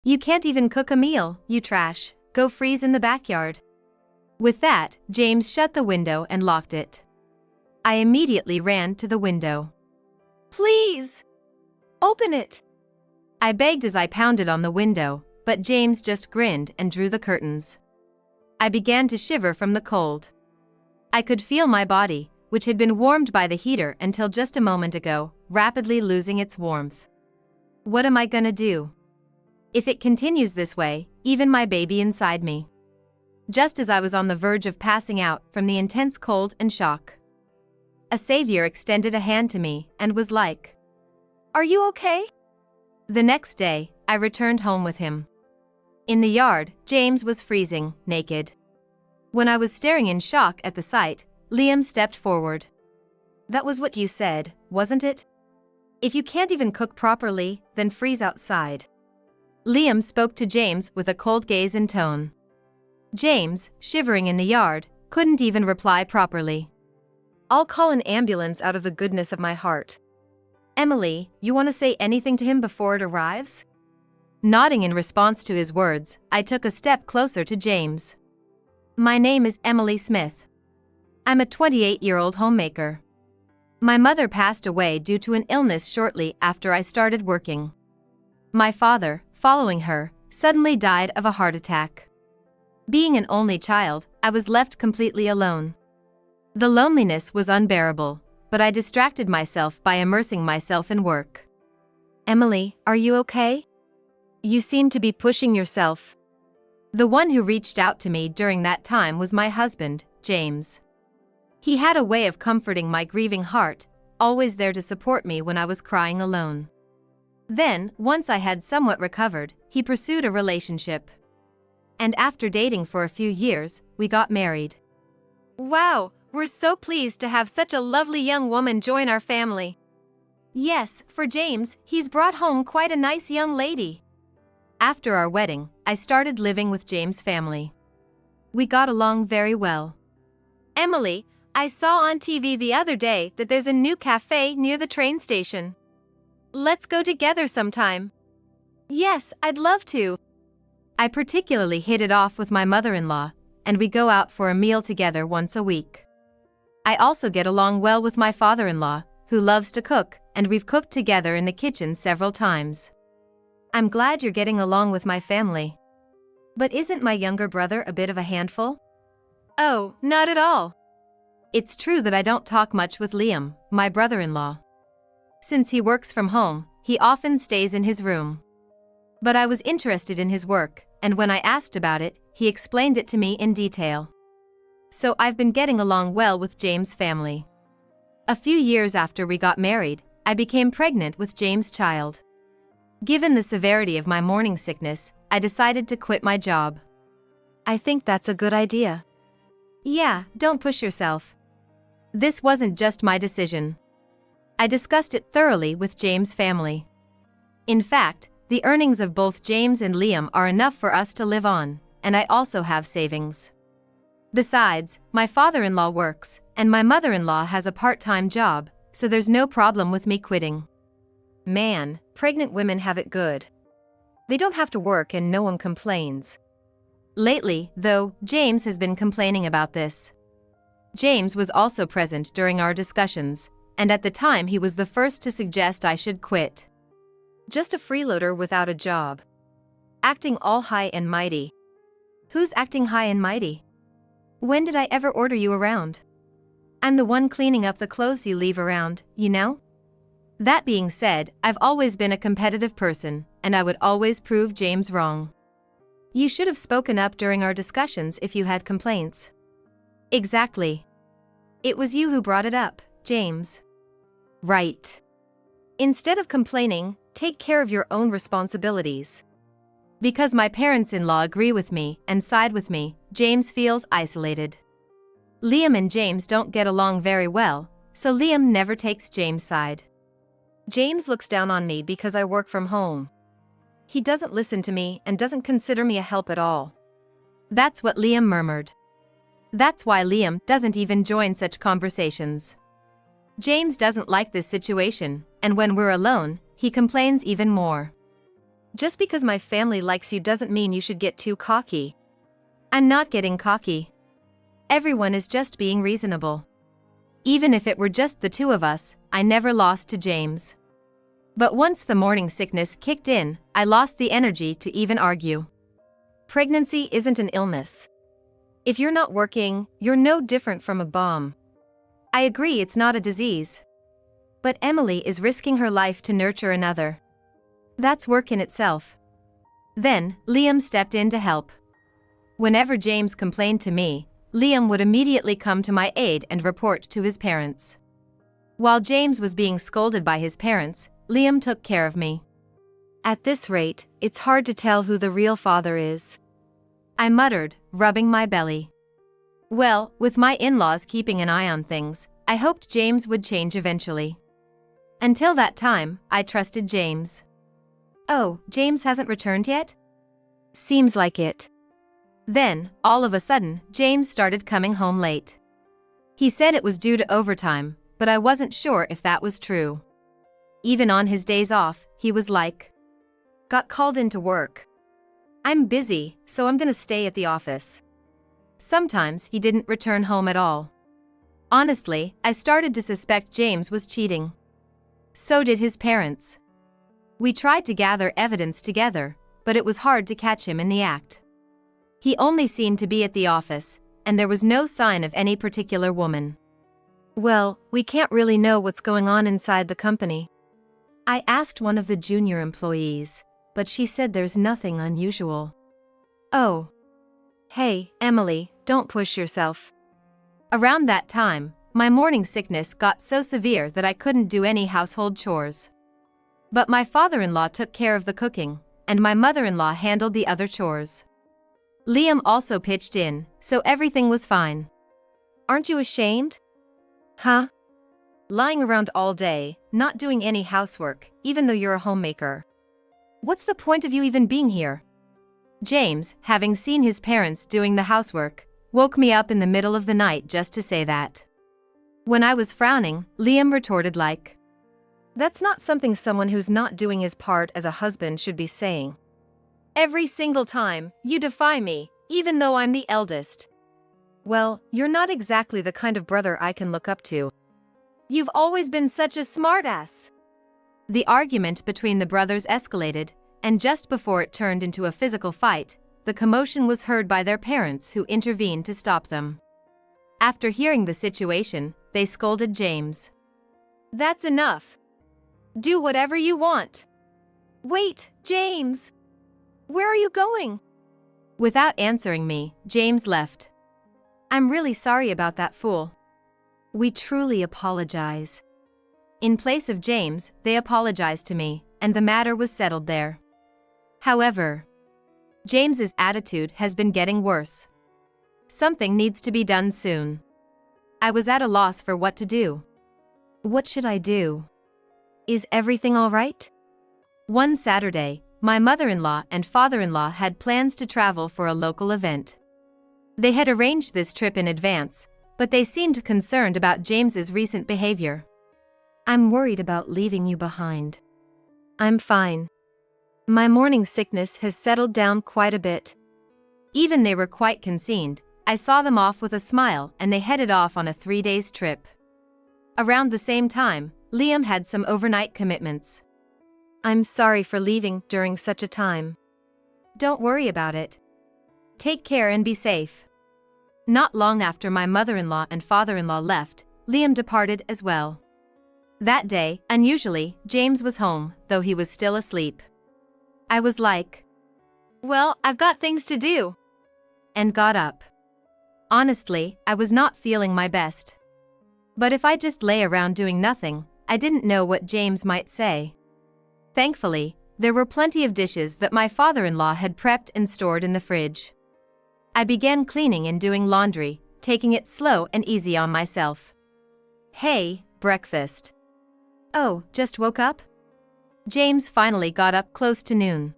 You can't even cook a meal, you trash. Go freeze in the backyard. With that, James shut the window and locked it. I immediately ran to the window. Please! Open it! I begged as I pounded on the window, but James just grinned and drew the curtains. I began to shiver from the cold. I could feel my body, which had been warmed by the heater until just a moment ago, rapidly losing its warmth. What am I gonna do? If it continues this way, even my baby inside me. Just as I was on the verge of passing out from the intense cold and shock, a savior extended a hand to me and was like, "Are you okay?" The next day, I returned home with him. In the yard, James was freezing, naked. When I was staring in shock at the sight, Liam stepped forward. "That was what you said, wasn't it? If you can't even cook properly, then freeze outside." Liam spoke to James with a cold gaze and tone. James, shivering in the yard, couldn't even reply properly. "I'll call an ambulance out of the goodness of my heart. Emily, you want to say anything to him before it arrives?" Nodding in response to his words, I took a step closer to James. "My name is Emily Smith. I'm a 28-year-old homemaker. My mother passed away due to an illness shortly after I started working. My father, following her, suddenly died of a heart attack. Being an only child, I was left completely alone. The loneliness was unbearable, but I distracted myself by immersing myself in work." "Emily, are you okay? You seem to be pushing yourself." The one who reached out to me during that time was my husband, James. He had a way of comforting my grieving heart, always there to support me when I was crying alone. Then, once I had somewhat recovered, he pursued a relationship. And after dating for a few years, we got married. "Wow, we're so pleased to have such a lovely young woman join our family." "Yes, for James, he's brought home quite a nice young lady." After our wedding, I started living with James' family. We got along very well. "Emily, I saw on TV the other day that there's a new cafe near the train station. Let's go together sometime." "Yes, I'd love to." I particularly hit it off with my mother-in-law, and we go out for a meal together once a week. I also get along well with my father-in-law, who loves to cook, and we've cooked together in the kitchen several times. I'm glad you're getting along with my family. But isn't my younger brother a bit of a handful? Oh, not at all. It's true that I don't talk much with Liam, my brother-in-law. Since he works from home, he often stays in his room. But I was interested in his work, and when I asked about it, he explained it to me in detail. So I've been getting along well with James' family. A few years after we got married, I became pregnant with James' child. Given the severity of my morning sickness, I decided to quit my job. I think that's a good idea. Yeah, don't push yourself. This wasn't just my decision. I discussed it thoroughly with James' family. In fact, the earnings of both James and Liam are enough for us to live on, and I also have savings. Besides, my father-in-law works, and my mother-in-law has a part-time job, so there's no problem with me quitting. Man, pregnant women have it good. They don't have to work and no one complains. Lately, though, James has been complaining about this. James was also present during our discussions, and at the time he was the first to suggest I should quit. Just a freeloader without a job. Acting all high and mighty. Who's acting high and mighty? When did I ever order you around? I'm the one cleaning up the clothes you leave around, you know? That being said, I've always been a competitive person, and I would always prove James wrong. You should have spoken up during our discussions if you had complaints. Exactly. It was you who brought it up, James. Right. Instead of complaining, take care of your own responsibilities. Because my parents-in-law agree with me and side with me, James feels isolated. Liam and James don't get along very well, so Liam never takes James' side. James looks down on me because I work from home. He doesn't listen to me and doesn't consider me a help at all. That's what Liam murmured. That's why Liam doesn't even join such conversations. James doesn't like this situation, and when we're alone, he complains even more. Just because my family likes you doesn't mean you should get too cocky. I'm not getting cocky. Everyone is just being reasonable. Even if it were just the two of us, I never lost to James. But once the morning sickness kicked in, I lost the energy to even argue. Pregnancy isn't an illness. If you're not working, you're no different from a bomb. I agree it's not a disease. But Emily is risking her life to nurture another. That's work in itself. Then, Liam stepped in to help. Whenever James complained to me, Liam would immediately come to my aid and report to his parents. While James was being scolded by his parents, Liam took care of me. At this rate, it's hard to tell who the real father is. I muttered, rubbing my belly. Well, with my in-laws keeping an eye on things, I hoped James would change eventually. Until that time, I trusted James. Oh, James hasn't returned yet? Seems like it. Then, all of a sudden, James started coming home late. He said it was due to overtime, but I wasn't sure if that was true. Even on his days off, he was like, "Got called into work. I'm busy, so I'm gonna stay at the office." Sometimes he didn't return home at all. Honestly, I started to suspect James was cheating. So did his parents. We tried to gather evidence together, but it was hard to catch him in the act. He only seemed to be at the office, and there was no sign of any particular woman. Well, we can't really know what's going on inside the company. I asked one of the junior employees, but she said there's nothing unusual. Oh. Hey, Emily, don't push yourself. Around that time, my morning sickness got so severe that I couldn't do any household chores. But my father-in-law took care of the cooking, and my mother-in-law handled the other chores. Liam also pitched in, so everything was fine. Aren't you ashamed? Huh? Lying around all day, not doing any housework, even though you're a homemaker. What's the point of you even being here? James, having seen his parents doing the housework, woke me up in the middle of the night just to say that. When I was frowning, Liam retorted like, "That's not something someone who's not doing his part as a husband should be saying. Every single time, you defy me, even though I'm the eldest. Well, you're not exactly the kind of brother I can look up to. You've always been such a smartass." The argument between the brothers escalated, and just before it turned into a physical fight, the commotion was heard by their parents who intervened to stop them. After hearing the situation, they scolded James. "That's enough. Do whatever you want." "Wait, James! Where are you going?" Without answering me, James left. "I'm really sorry about that fool. We truly apologize." In place of James, they apologized to me, and the matter was settled there. However, James's attitude has been getting worse. Something needs to be done soon. I was at a loss for what to do. What should I do? Is everything all right? One Saturday, my mother-in-law and father-in-law had plans to travel for a local event. They had arranged this trip in advance, but they seemed concerned about James's recent behavior. "I'm worried about leaving you behind." "I'm fine. My morning sickness has settled down quite a bit." Even they were quite concerned. I saw them off with a smile and they headed off on a 3-day trip. Around the same time, Liam had some overnight commitments. "I'm sorry for leaving during such a time." "Don't worry about it. Take care and be safe." Not long after my mother-in-law and father-in-law left, Liam departed as well. That day, unusually, James was home, though he was still asleep. I was like, "Well, I've got things to do," and got up. Honestly, I was not feeling my best. But if I just lay around doing nothing, I didn't know what James might say. Thankfully, there were plenty of dishes that my father-in-law had prepped and stored in the fridge. I began cleaning and doing laundry, taking it slow and easy on myself. "Hey, breakfast." "Oh, just woke up?" James finally got up close to noon.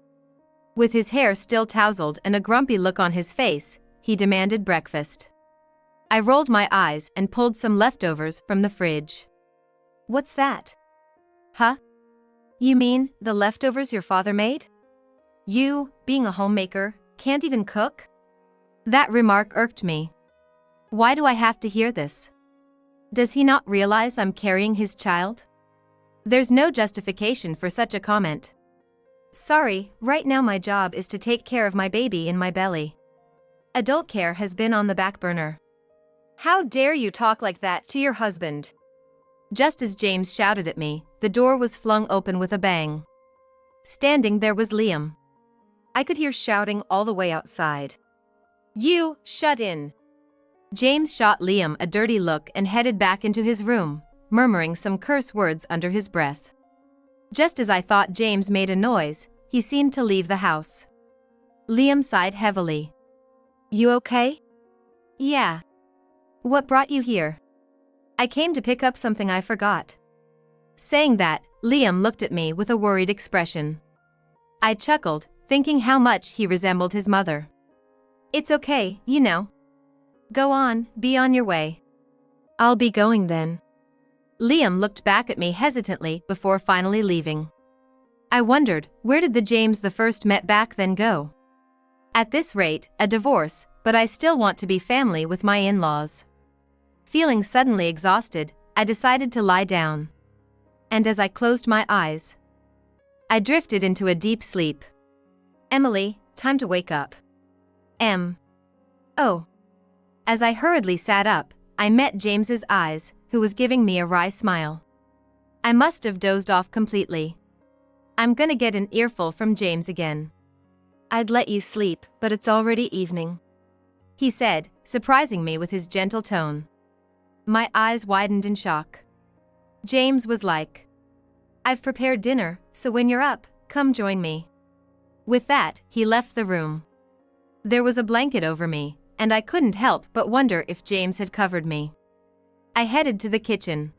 With his hair still tousled and a grumpy look on his face, he demanded breakfast. I rolled my eyes and pulled some leftovers from the fridge. "What's that?" "Huh? You mean, the leftovers your father made?" You, being a homemaker, can't even cook? That remark irked me. Why do I have to hear this? Does he not realize I'm carrying his child? There's no justification for such a comment. Sorry, right now my job is to take care of my baby in my belly. Adult care has been on the back burner. How dare you talk like that to your husband? Just as James shouted at me, the door was flung open with a bang. Standing there was Liam. I could hear shouting all the way outside. You, shut in. James shot Liam a dirty look and headed back into his room, murmuring some curse words under his breath. Just as I thought James made a noise, he seemed to leave the house. Liam sighed heavily. You okay? Yeah. What brought you here? I came to pick up something I forgot. Saying that, Liam looked at me with a worried expression. I chuckled, thinking how much he resembled his mother. It's okay, you know. Go on, be on your way. I'll be going then. Liam looked back at me hesitantly before finally leaving. I wondered, where did the James the first met back then go? At this rate, a divorce, but I still want to be family with my in-laws. Feeling suddenly exhausted, I decided to lie down. And as I closed my eyes, I drifted into a deep sleep. Emily, time to wake up. Oh. As I hurriedly sat up, I met James's eyes, who was giving me a wry smile. I must have dozed off completely. I'm gonna get an earful from James again. I'd let you sleep, but it's already evening, he said, surprising me with his gentle tone. My eyes widened in shock. James was like, I've prepared dinner, so when you're up, come join me. With that, he left the room. There was a blanket over me, and I couldn't help but wonder if James had covered me. I headed to the kitchen.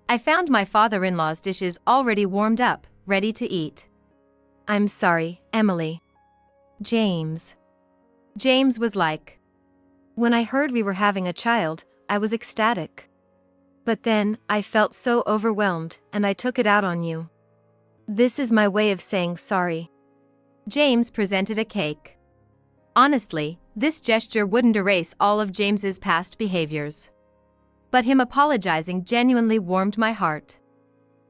I found my father-in-law's dishes already warmed up, ready to eat. I'm sorry, Emily. James was like, when I heard we were having a child, I was ecstatic. But then, I felt so overwhelmed, and I took it out on you. This is my way of saying sorry. James presented a cake. Honestly, this gesture wouldn't erase all of James's past behaviors. But him apologizing genuinely warmed my heart.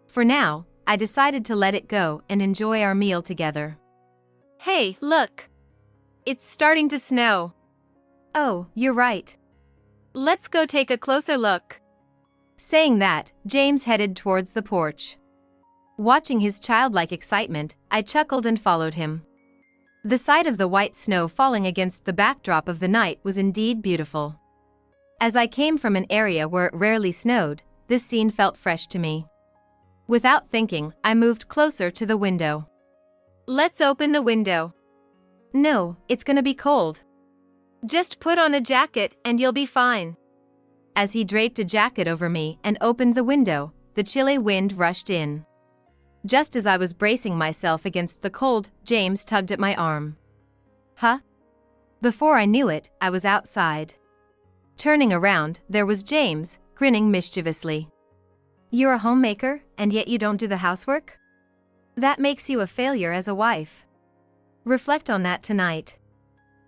For now, I decided to let it go and enjoy our meal together. Hey, look! It's starting to snow. Oh, you're right. Let's go take a closer look. Saying that, James headed towards the porch. Watching his childlike excitement, I chuckled and followed him. The sight of the white snow falling against the backdrop of the night was indeed beautiful. As I came from an area where it rarely snowed, this scene felt fresh to me. Without thinking, I moved closer to the window. Let's open the window. No, it's gonna be cold. Just put on a jacket and you'll be fine. As he draped a jacket over me and opened the window, the chilly wind rushed in. Just as I was bracing myself against the cold, James tugged at my arm. Huh? Before I knew it, I was outside. Turning around, there was James, grinning mischievously. You're a homemaker, and yet you don't do the housework? That makes you a failure as a wife. Reflect on that tonight.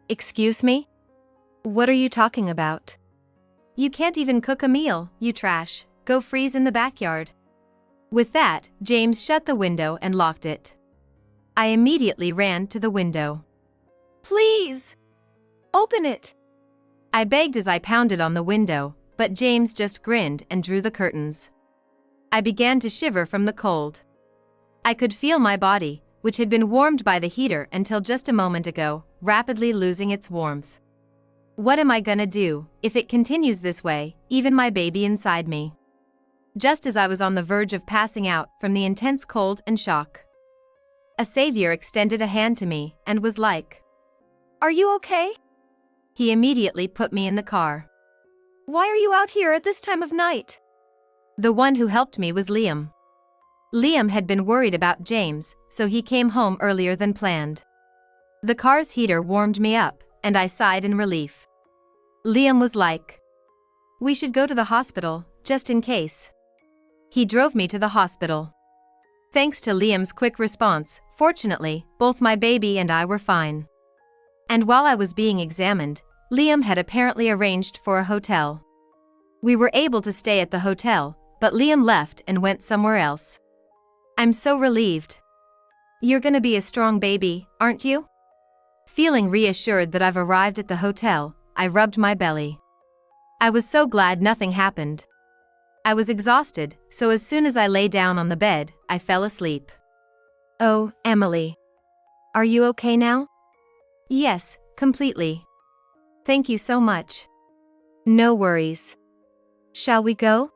Excuse me? What are you talking about? You can't even cook a meal, you trash. Go freeze in the backyard. With that, James shut the window and locked it. I immediately ran to the window. Please! Open it! I begged as I pounded on the window, but James just grinned and drew the curtains. I began to shiver from the cold. I could feel my body, which had been warmed by the heater until just a moment ago, rapidly losing its warmth. What am I gonna do if it continues this way, even my baby inside me? Just as I was on the verge of passing out from the intense cold and shock, a savior extended a hand to me and was like, Are you okay? He immediately put me in the car. Why are you out here at this time of night? The one who helped me was Liam. Liam had been worried about James, so he came home earlier than planned. The car's heater warmed me up, and I sighed in relief. Liam was like, We should go to the hospital, just in case. He drove me to the hospital. Thanks to Liam's quick response, Fortunately, both my baby and I were fine. And while I was being examined, Liam had apparently arranged for a hotel. We were able to stay at the hotel, but Liam left and went somewhere else. I'm so relieved. You're gonna be a strong baby, aren't you? Feeling reassured that I've arrived at the hotel, I rubbed my belly. I was so glad nothing happened. I was exhausted, so as soon as I lay down on the bed, I fell asleep. Oh, Emily. Are you okay now? Yes, completely. Thank you so much. No worries. Shall we go?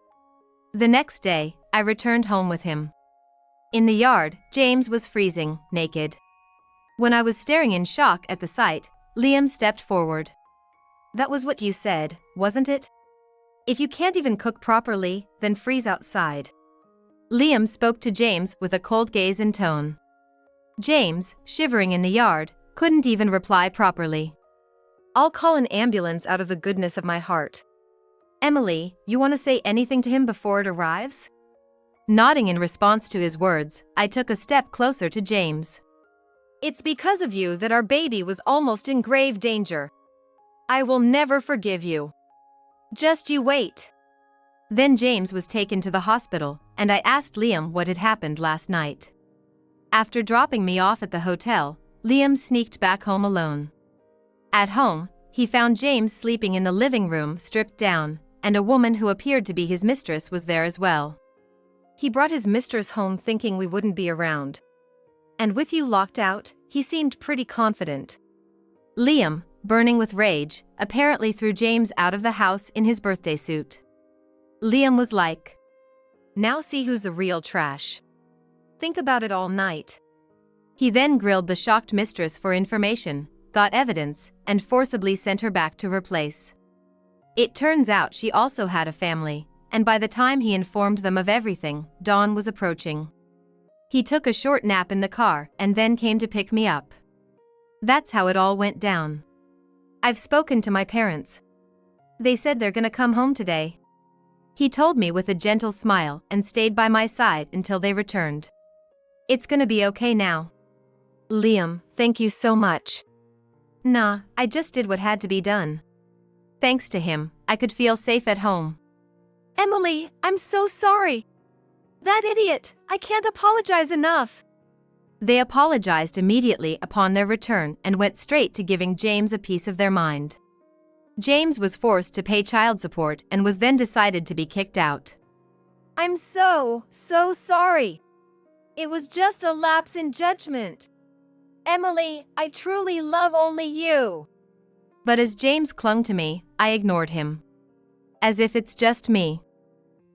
The next day, I returned home with him. In the yard, James was freezing, naked. When I was staring in shock at the sight, Liam stepped forward. That was what you said, wasn't it? If you can't even cook properly, then freeze outside. Liam spoke to James with a cold gaze and tone. James, shivering in the yard, couldn't even reply properly. I'll call an ambulance out of the goodness of my heart. Emily, you want to say anything to him before it arrives? Nodding in response to his words, I took a step closer to James. It's because of you that our baby was almost in grave danger. I will never forgive you. Just you wait. Then James was taken to the hospital, and I asked Liam what had happened last night. After dropping me off at the hotel, Liam sneaked back home alone. At home, he found James sleeping in the living room stripped down, and a woman who appeared to be his mistress was there as well. He brought his mistress home thinking we wouldn't be around. And with you locked out, he seemed pretty confident. Liam, burning with rage, apparently threw James out of the house in his birthday suit. Liam was like, "Now see who's the real trash. Think about it all night." He then grilled the shocked mistress for information, got evidence, and forcibly sent her back to her place. It turns out she also had a family, and by the time he informed them of everything, dawn was approaching. He took a short nap in the car and then came to pick me up. That's how it all went down. I've spoken to my parents. They said they're gonna come home today. He told me with a gentle smile and stayed by my side until they returned. It's gonna be okay now. Liam, thank you so much. Nah, I just did what had to be done. Thanks to him, I could feel safe at home. Emily, I'm so sorry. That idiot, I can't apologize enough. They apologized immediately upon their return and went straight to giving James a piece of their mind. James was forced to pay child support and was then decided to be kicked out. I'm so sorry. It was just a lapse in judgment. Emily, I truly love only you. But as James clung to me, I ignored him. As if it's just me.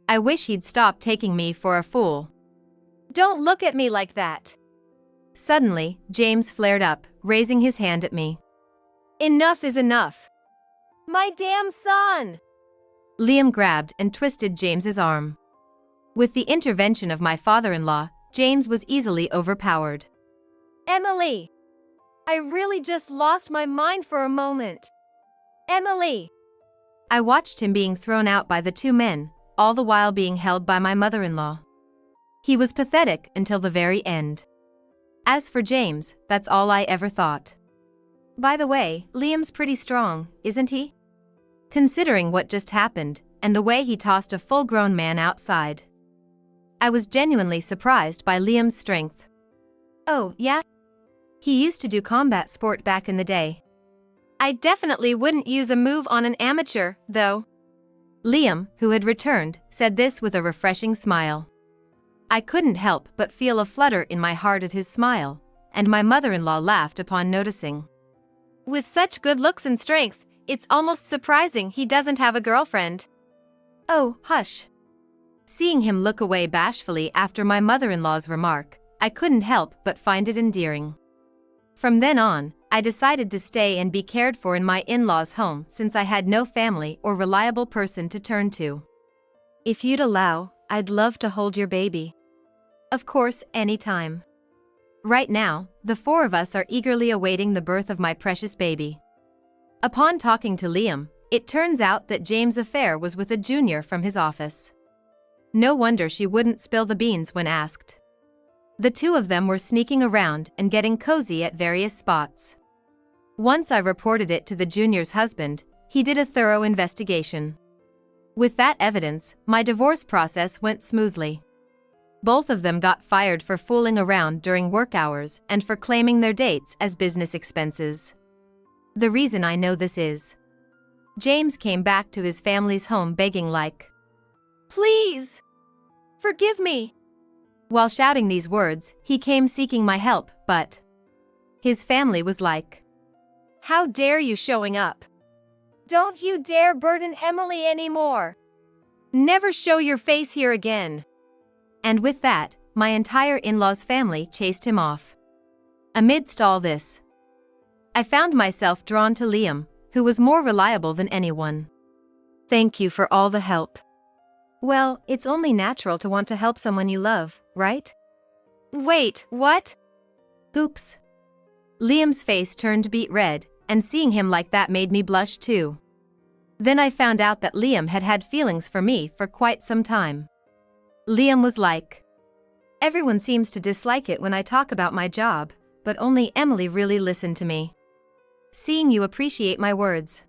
I wish he'd stop taking me for a fool. Don't look at me like that. Suddenly, James flared up, raising his hand at me. Enough is enough. My damn son! Liam grabbed and twisted James's arm. With the intervention of my father-in-law, James was easily overpowered. Emily! I really just lost my mind for a moment. Emily! I watched him being thrown out by the two men, all the while being held by my mother-in-law. He was pathetic until the very end. As for James, that's all I ever thought. By the way, Liam's pretty strong, isn't he? Considering what just happened, and the way he tossed a full-grown man outside. I was genuinely surprised by Liam's strength. Oh, yeah? He used to do combat sport back in the day. I definitely wouldn't use a move on an amateur, though. Liam, who had returned, said this with a refreshing smile. I couldn't help but feel a flutter in my heart at his smile, and my mother-in-law laughed upon noticing. With such good looks and strength, it's almost surprising he doesn't have a girlfriend. Oh, hush. Seeing him look away bashfully after my mother-in-law's remark, I couldn't help but find it endearing. From then on, I decided to stay and be cared for in my in-laws' home since I had no family or reliable person to turn to. If you'd allow, I'd love to hold your baby. Of course, anytime. Right now, the four of us are eagerly awaiting the birth of my precious baby. Upon talking to Liam, it turns out that James' affair was with a junior from his office. No wonder she wouldn't spill the beans when asked. The two of them were sneaking around and getting cozy at various spots. Once I reported it to the junior's husband, he did a thorough investigation. With that evidence, my divorce process went smoothly. Both of them got fired for fooling around during work hours and for claiming their dates as business expenses. The reason I know this is, James came back to his family's home begging like, "Please, forgive me." While shouting these words, he came seeking my help, but his family was like, "How dare you showing up? Don't you dare burden Emily anymore. Never show your face here again." And with that, my entire in-laws family chased him off. Amidst all this, I found myself drawn to Liam, who was more reliable than anyone. "Thank you for all the help." Well, it's only natural to want to help someone you love, right? Wait, what? Oops. Liam's face turned beet red, and seeing him like that made me blush too. Then I found out that Liam had had feelings for me for quite some time. Liam was like, "Everyone seems to dislike it when I talk about my job, but only Emily really listened to me. Seeing you appreciate my words.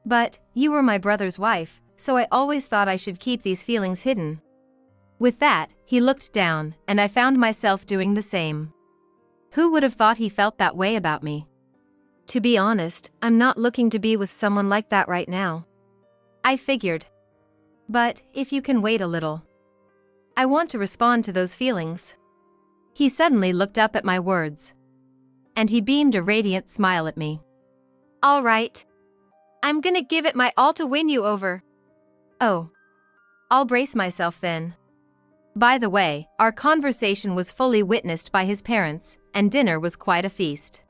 But, you were my brother's wife, so I always thought I should keep these feelings hidden." With that, he looked down, and I found myself doing the same. Who would have thought he felt that way about me? To be honest, I'm not looking to be with someone like that right now. I figured. But, if you can wait a little. I want to respond to those feelings. He suddenly looked up at my words. And he beamed a radiant smile at me. "All right. I'm gonna give it my all to win you over." Oh. I'll brace myself then. By the way, our conversation was fully witnessed by his parents, and dinner was quite a feast.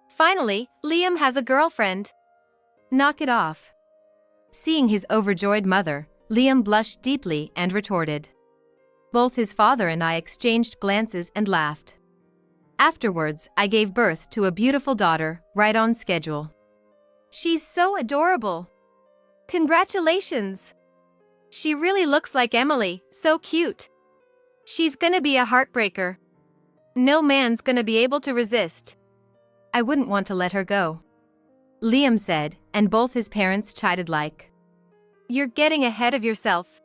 "Finally, Liam has a girlfriend." Knock it off. Seeing his overjoyed mother, Liam blushed deeply and retorted. Both his father and I exchanged glances and laughed. Afterwards, I gave birth to a beautiful daughter, right on schedule. "She's so adorable. Congratulations. She really looks like Emily, so cute. She's gonna be a heartbreaker. No man's gonna be able to resist." I wouldn't want to let her go, Liam said, and both his parents chided like, "You're getting ahead of yourself."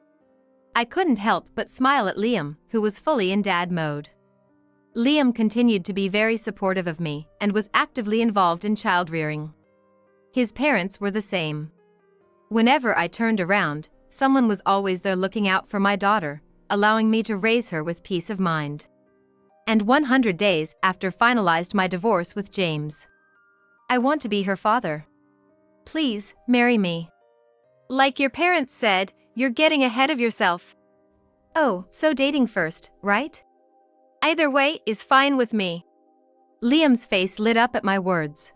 I couldn't help but smile at Liam, who was fully in dad mode. Liam continued to be very supportive of me and was actively involved in child rearing. His parents were the same. Whenever I turned around, someone was always there looking out for my daughter, allowing me to raise her with peace of mind. And 100 days after finalized my divorce with James, I want to be her father. Please, marry me. Like your parents said, you're getting ahead of yourself. Oh, so dating first, right? Either way is fine with me. Liam's face lit up at my words.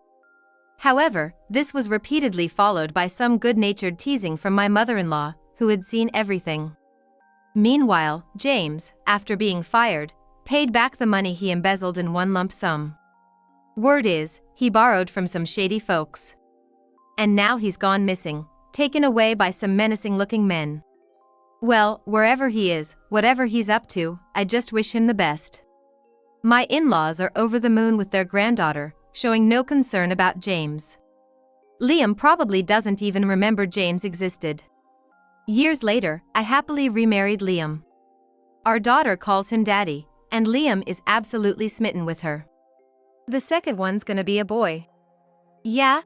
However, this was repeatedly followed by some good-natured teasing from my mother-in-law, who had seen everything. Meanwhile, James, after being fired, paid back the money he embezzled in one lump sum. Word is, he borrowed from some shady folks. And now he's gone missing, taken away by some menacing-looking men. Well, wherever he is, whatever he's up to, I just wish him the best. My in-laws are over the moon with their granddaughter, showing no concern about James. Liam probably doesn't even remember James existed. Years later, I happily remarried Liam. Our daughter calls him daddy, and Liam is absolutely smitten with her. The second one's gonna be a boy. Yeah?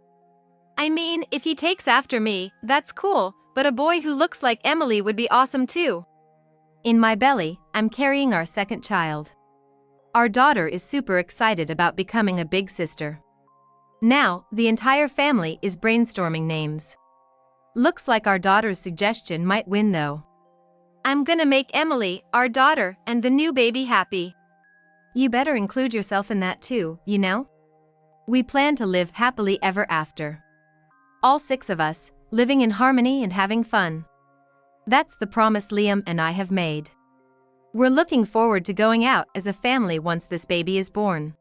I mean, if he takes after me, that's cool, but a boy who looks like Emily would be awesome too. In my belly, I'm carrying our second child. Our daughter is super excited about becoming a big sister. Now, the entire family is brainstorming names. Looks like our daughter's suggestion might win though. I'm gonna make Emily, our daughter, and the new baby happy. You better include yourself in that too, you know? We plan to live happily ever after. All 6 of us, living in harmony and having fun. That's the promise Liam and I have made. We're looking forward to going out as a family once this baby is born.